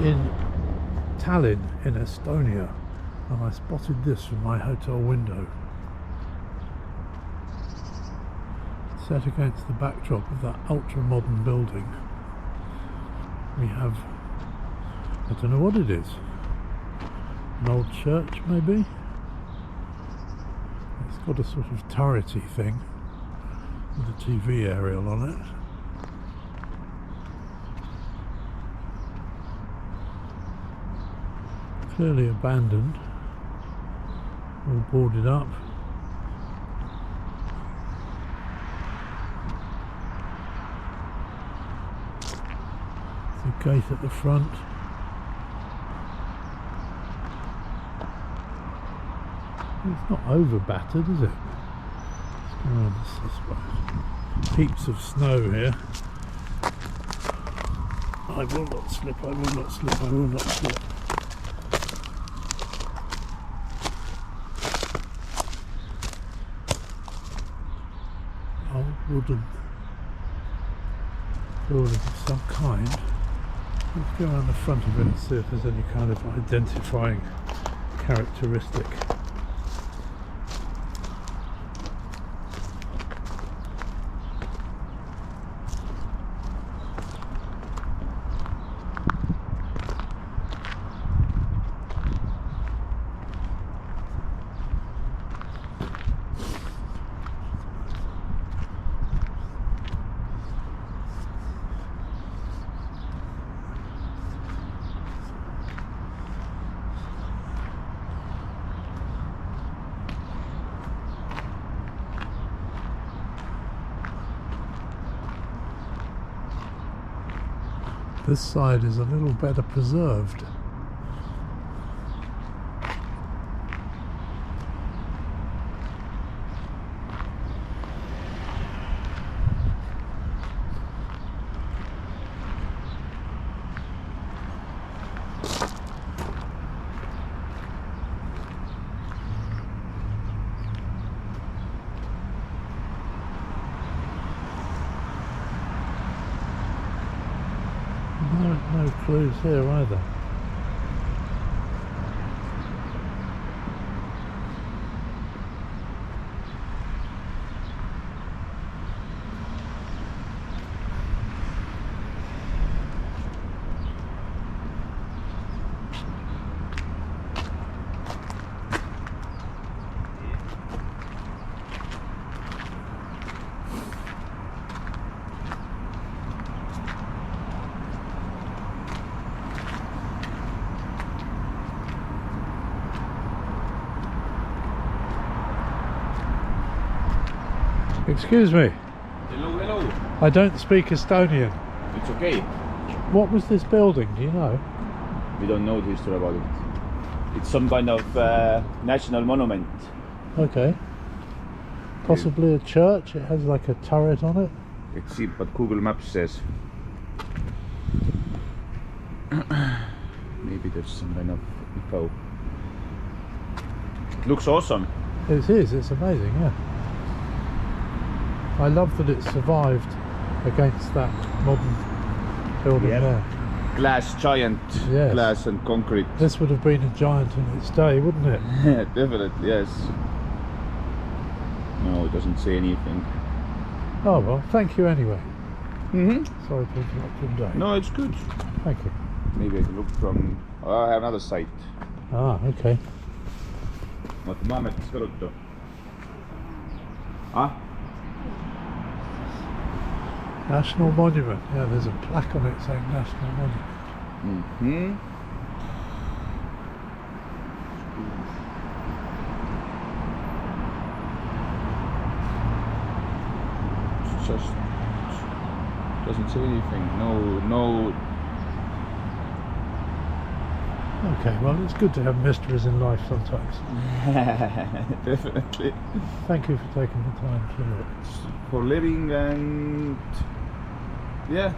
in Tallin in Estonia, and I spotted this from my hotel window, set against the backdrop of that ultra-modern building. We have, I don't know what it is, an old church maybe? It's got a sort of turrety thing with a TV aerial on it. Clearly abandoned, all boarded up. The gate at the front. It's not over battered, is it? Let's go around this way. Heaps of snow here. I will not slip, I will not slip, I will not slip. Old wooden building of some kind. Let's go around the front of it and see if there's any kind of identifying characteristic. This side is a little better preserved. No clues here either. Excuse me. Hello, hello. I don't speak Estonian. It's okay. What was this building? Do you know? We don't know the history about it. It's some kind of national monument. Okay. Possibly a church. It has like a turret on it. Let's see what Google Maps says. Maybe there's some kind of info. It looks awesome. It is. It's amazing. Yeah. I love that it survived against that modern building there. Glass giant, Yes. glass and concrete. This would have been a giant in its day, wouldn't it? Definitely, yes. No, it doesn't say anything. Oh well, thank you anyway. Mm-hmm. Sorry to interrupt your day. No, it's good. Thank you. Maybe I can look from... Oh, I have another site. Ah, okay. Vaata, Maametis kõrvuta. Ah? National Monument. Yeah, there's a plaque on it saying National Monument. Mm-hmm. It's just doesn't say anything. No. Okay, well, it's good to have mysteries in life sometimes. Definitely. Thank you for taking the time to look. For living and yeah,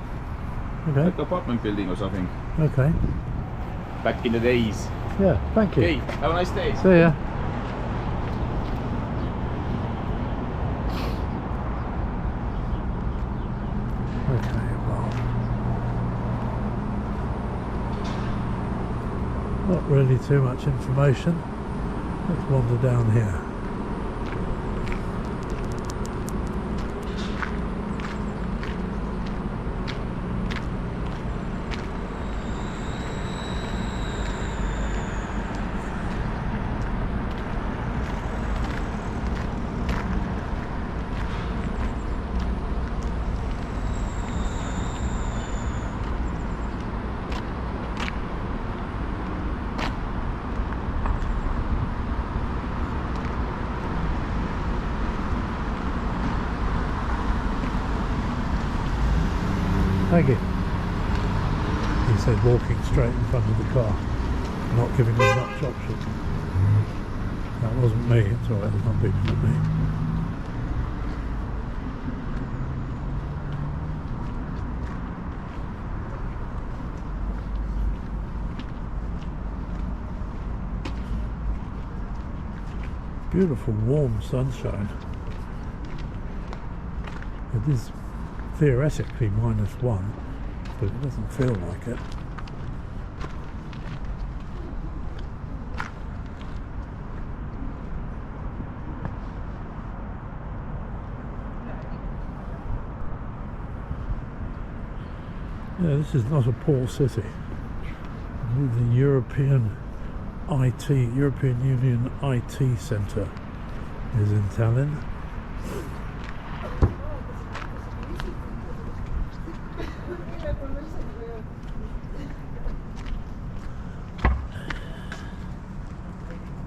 Okay. like apartment building or something. Okay. Back in the days. Yeah, thank you. Okay, have a nice day. See ya. Okay, well. Not really too much information. Let's wander down here. Thank you. He said walking straight in front of the car, not giving them much option. That wasn't me, it's alright, there's not people with me. Beautiful warm sunshine. It is theoretically -1, but it doesn't feel like it. Yeah, this is not a poor city. The European Union IT Centre is in Tallin.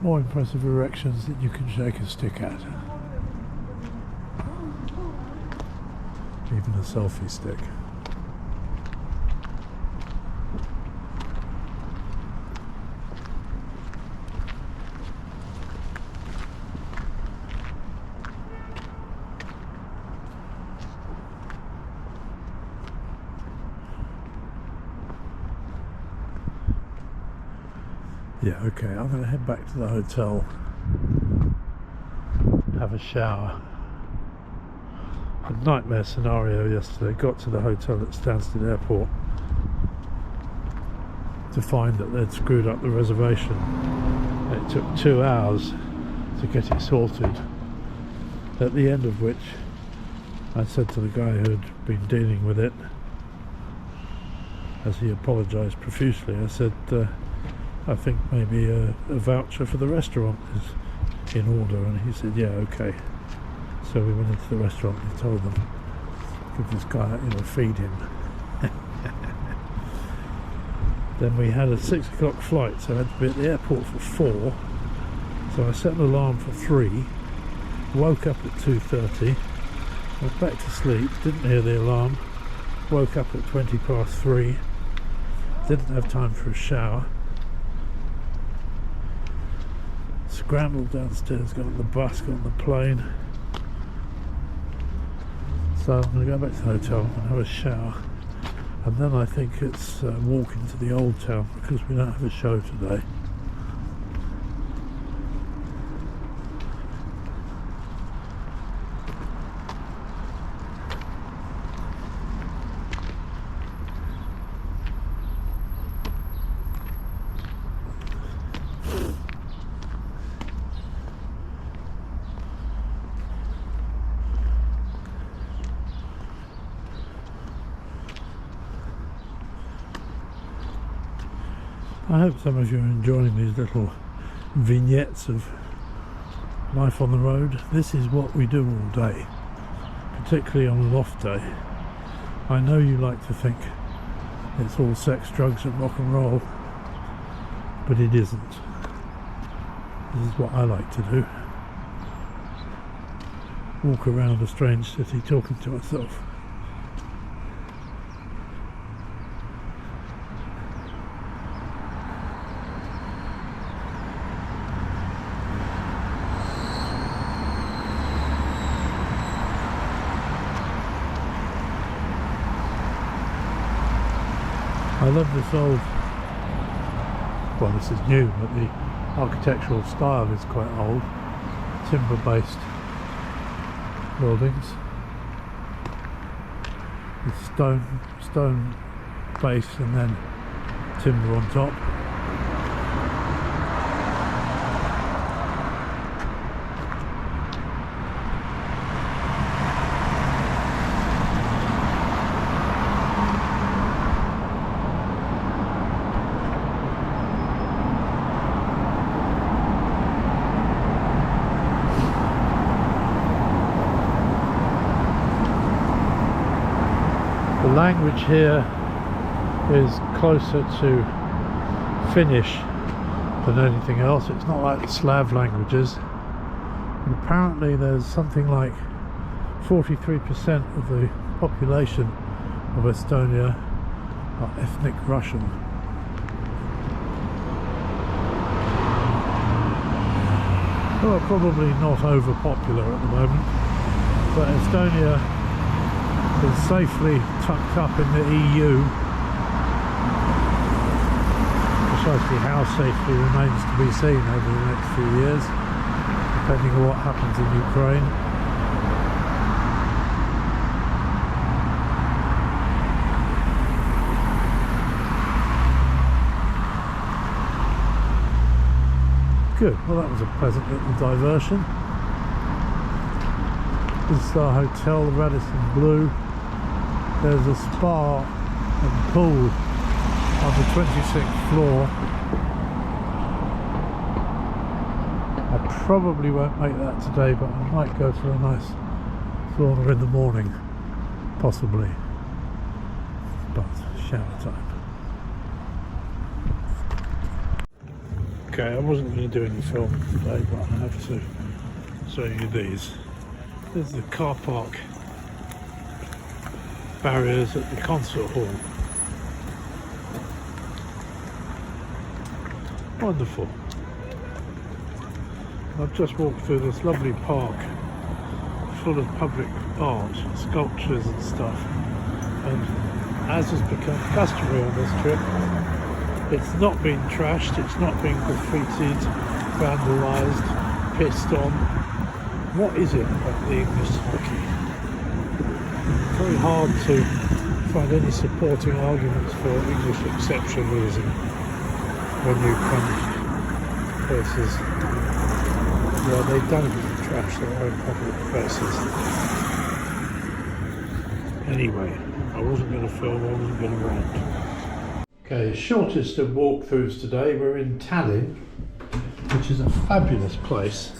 More impressive erections that you can shake a stick at. Even a selfie stick. Yeah, okay, I'm going to head back to the hotel, have a shower. A nightmare scenario yesterday. Got to the hotel at Stansted Airport to find that they'd screwed up the reservation. It took 2 hours to get it sorted, at the end of which I said to the guy who had been dealing with it, as he apologised profusely, I said, I think maybe a voucher for the restaurant is in order, and he said, yeah, okay. So we went into the restaurant and told them, give this guy, feed him. Then we had a 6 o'clock flight, so I had to be at the airport for 4. So I set an alarm for 3, woke up at 2:30, went back to sleep, didn't hear the alarm, woke up at 3:20, didn't have time for a shower, scrambled downstairs, got on the bus, got on the plane. So I'm going to go back to the hotel and have a shower, and then I think it's walk into the old town because we don't have a show today. I hope some of you are enjoying these little vignettes of life on the road. This is what we do all day, particularly on an off day. I know you like to think it's all sex, drugs and rock and roll, but it isn't. This is what I like to do. Walk around a strange city talking to myself. I love this old, well, this is new, but the architectural style is quite old, timber-based buildings with stone base and then timber on top. language here is closer to Finnish than anything else. It's not like the Slav languages. And apparently there's something like 43% of the population of Estonia are ethnic Russian. Well, probably not over popular at the moment, but Estonia is safely tucked up in the EU. Precisely how safely remains to be seen over the next few years, depending on what happens in Ukraine. Good, well that was a pleasant little diversion. This is our hotel, the Radisson Blue. There's a spa and pool on the 26th floor. I probably won't make that today, but I might go for a nice sauna in the morning, possibly. But shower time. Okay, I wasn't going to do any filming today, but I have to show you these. There's the car park barriers at the concert hall. Wonderful. I've just walked through this lovely park full of public art, sculptures and stuff, and as has become customary on this trip, it's not been trashed, it's not been graffitied, vandalised, pissed on. What is it about the English city? Very hard to find any supporting arguments for English exceptionalism when you come to places where they don't trash their own public places. Anyway, I wasn't going to film, I wasn't going to rant. Okay, shortest of walkthroughs today. We're in Tallin, which is a fabulous place.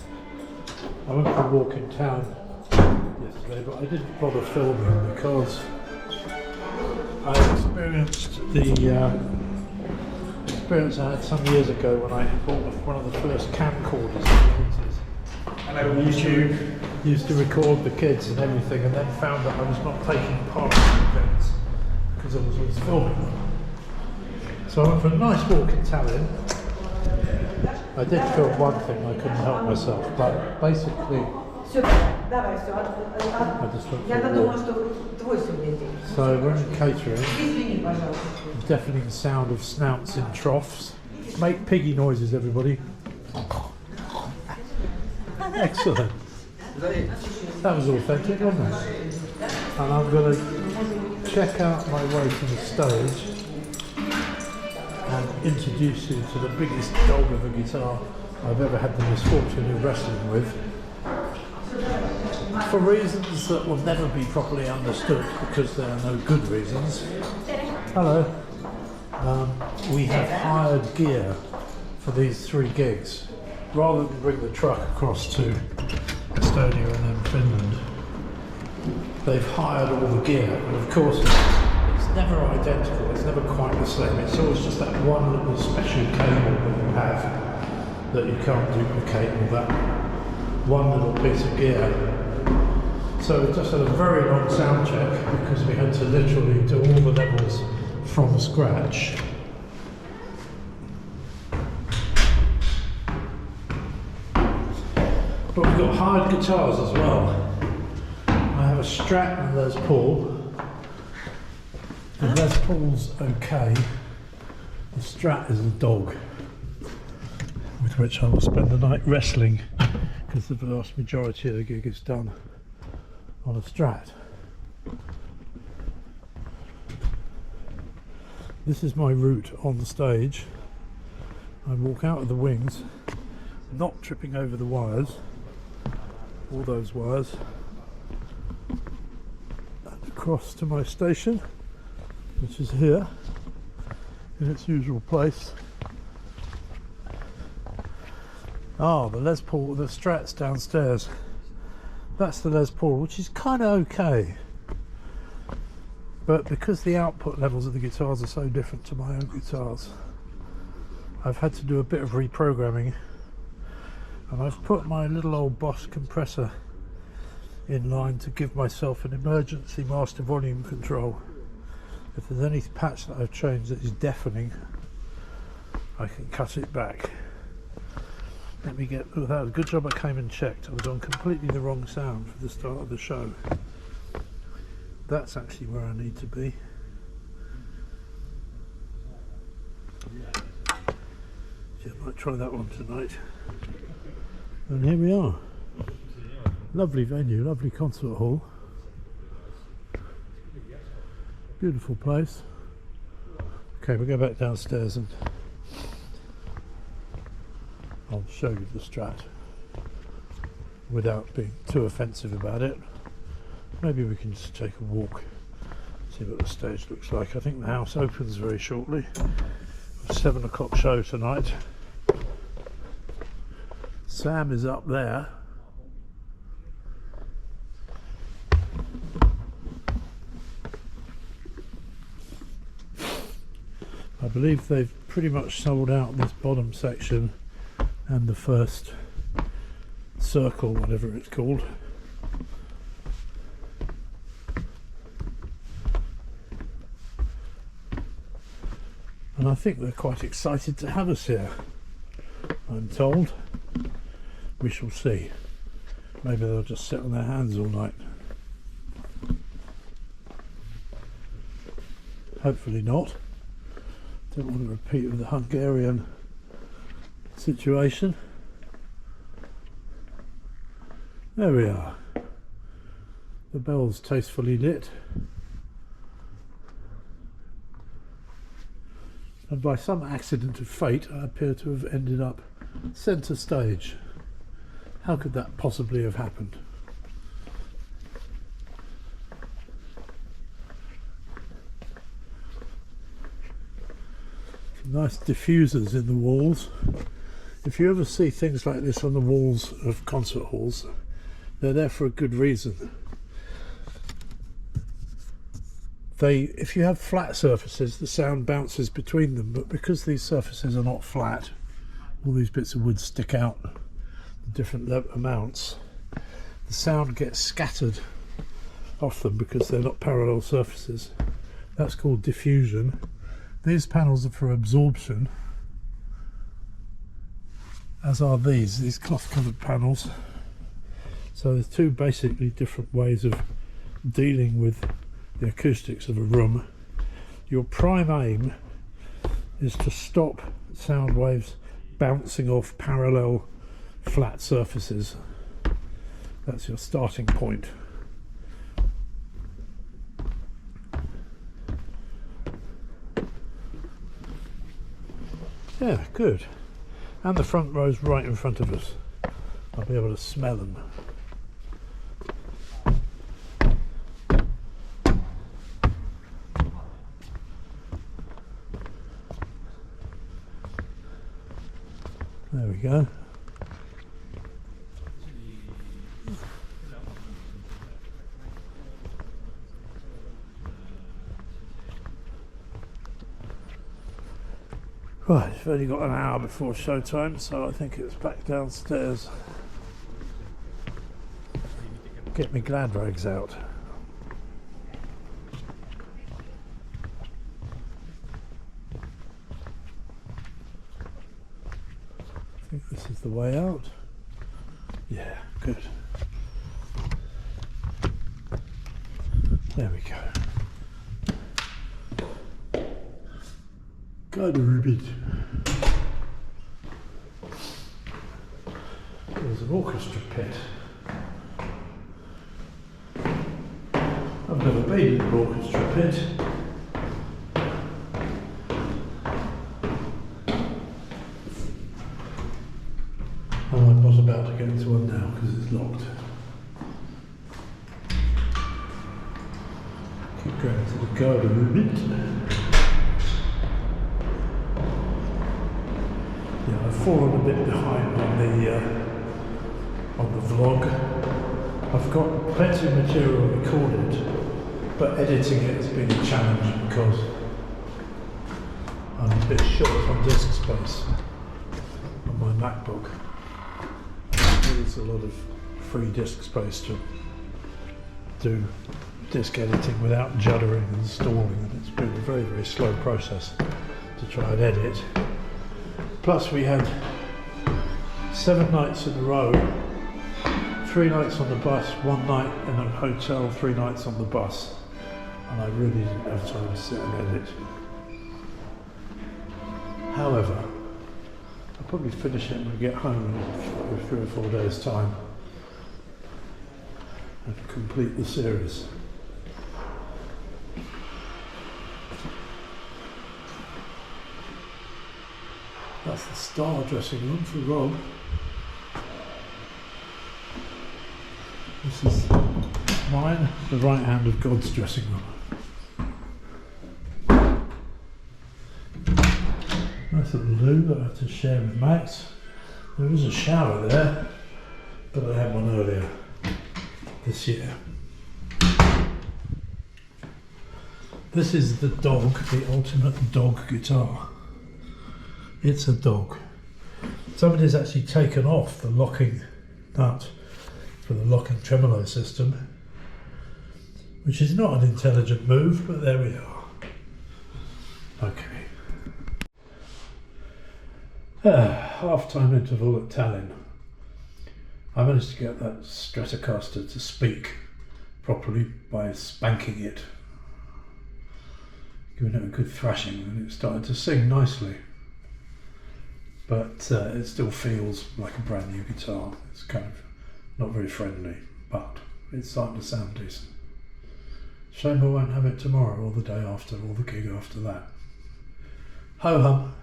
I went for a walk in town yesterday, but I didn't bother filming because I experienced the experience I had some years ago when I bought one of the first camcorders in the 80s. And I used to record the kids and everything, and then found that I was not taking part in events because I was always filming them. So I went for a nice walk in Tallinn. I did film one thing, I couldn't help myself, but basically I just went for a walk. So we're in catering, deafening sound of snouts in troughs. Make piggy noises, everybody. Excellent. That was authentic, wasn't it? And I'm going to check out my way to the stage and introduce you to the biggest dog of a guitar I've ever had the misfortune of wrestling with, for reasons that will never be properly understood because there are no good reasons. Hello. We have hired gear for these 3 gigs. Rather than bring the truck across to Estonia and then Finland, they've hired all the gear, and of course it's never identical, it's never quite the same. It's always just that one little special cable that you have that you can't duplicate, or that one little piece of gear. So we just had a very long sound check because we had to literally do all the levels from scratch. But we've got hired guitars as well. I have a Strat and Les Paul. The Les Paul's okay. The Strat is a dog, with which I will spend the night wrestling, because the vast majority of the gig is done on a Strat. This is my route on the stage. I walk out of the wings, not tripping over the wires, all those wires, and across to my station, which is here in its usual place. Ah, the Les Paul, the Strat's downstairs. That's the Les Paul, which is kind of okay. But because the output levels of the guitars are so different to my own guitars, I've had to do a bit of reprogramming, and I've put my little old Boss compressor in line to give myself an emergency master volume control. If there's any patch that I've changed that is deafening, I can cut it back. Let me get, oh, that was a good job I came and checked. I was on completely the wrong sound for the start of the show. That's actually where I need to be. Yeah, I might try that one tonight. And here we are. Lovely venue, lovely concert hall. Beautiful place. Okay, we'll go back downstairs and I'll show you the Strat without being too offensive about it. Maybe we can just take a walk, see what the stage looks like. I think the house opens very shortly. 7 o'clock show tonight. Sam is up there. I believe they've pretty much sold out this bottom section and the first circle, whatever it's called. And I think they're quite excited to have us here, I'm told. We shall see. Maybe they'll just sit on their hands all night. Hopefully not. Don't want to repeat with the Hungarian situation. There we are. The bells tastefully lit. And by some accident of fate, I appear to have ended up centre stage. How could that possibly have happened? Some nice diffusers in the walls. If you ever see things like this on the walls of concert halls, they're there for a good reason. If you have flat surfaces, the sound bounces between them, but because these surfaces are not flat, all these bits of wood stick out in different amounts. The sound gets scattered off them because they're not parallel surfaces. That's called diffusion. These panels are for absorption, as are these cloth covered panels. So there's two basically different ways of dealing with the acoustics of a room. Your prime aim is to stop sound waves bouncing off parallel flat surfaces. That's your starting point. Yeah, good. And the front row's right in front of us. I'll be able to smell them. There we go. Right, we've only got an hour before showtime, so I think it's back downstairs. Get my glad rags out. I think this is the way out. Yeah, good. There we go. Got a ribbit. There's an orchestra pit. I've never been in an orchestra pit. And I'm not about to get into one now because it's locked. Keep going to the garden ribbit. Yeah, I've fallen a bit behind on the vlog. I've got plenty of material recorded, but editing it has been a challenge because I'm a bit short on disk space on my MacBook. There's a lot of free disk space to do disk editing without juddering and stalling, and it's been a very, very slow process to try and edit. Plus we had 7 nights in a row, 3 nights on the bus, 1 night in a hotel, 3 nights on the bus, and I really didn't have time to sit and edit. However, I'll probably finish it when we get home in 3 or 4 days' time and complete the series. That's the star dressing room for Rob. This is mine, the right hand of God's dressing room. Nice little loo that I have to share with Max. There is a shower there, but I had one earlier this year. This is the dog, the ultimate dog guitar. It's a dog. Somebody's actually taken off the locking nut for the locking tremolo system, which is not an intelligent move, but there we are. Okay. Half-time interval at Tallin. I managed to get that Stratocaster to speak properly by spanking it, giving it a good thrashing, and it started to sing nicely. But it still feels like a brand new guitar. It's kind of not very friendly, but it's starting to sound decent. Shame I won't have it tomorrow or the day after or the gig after that. Ho hum.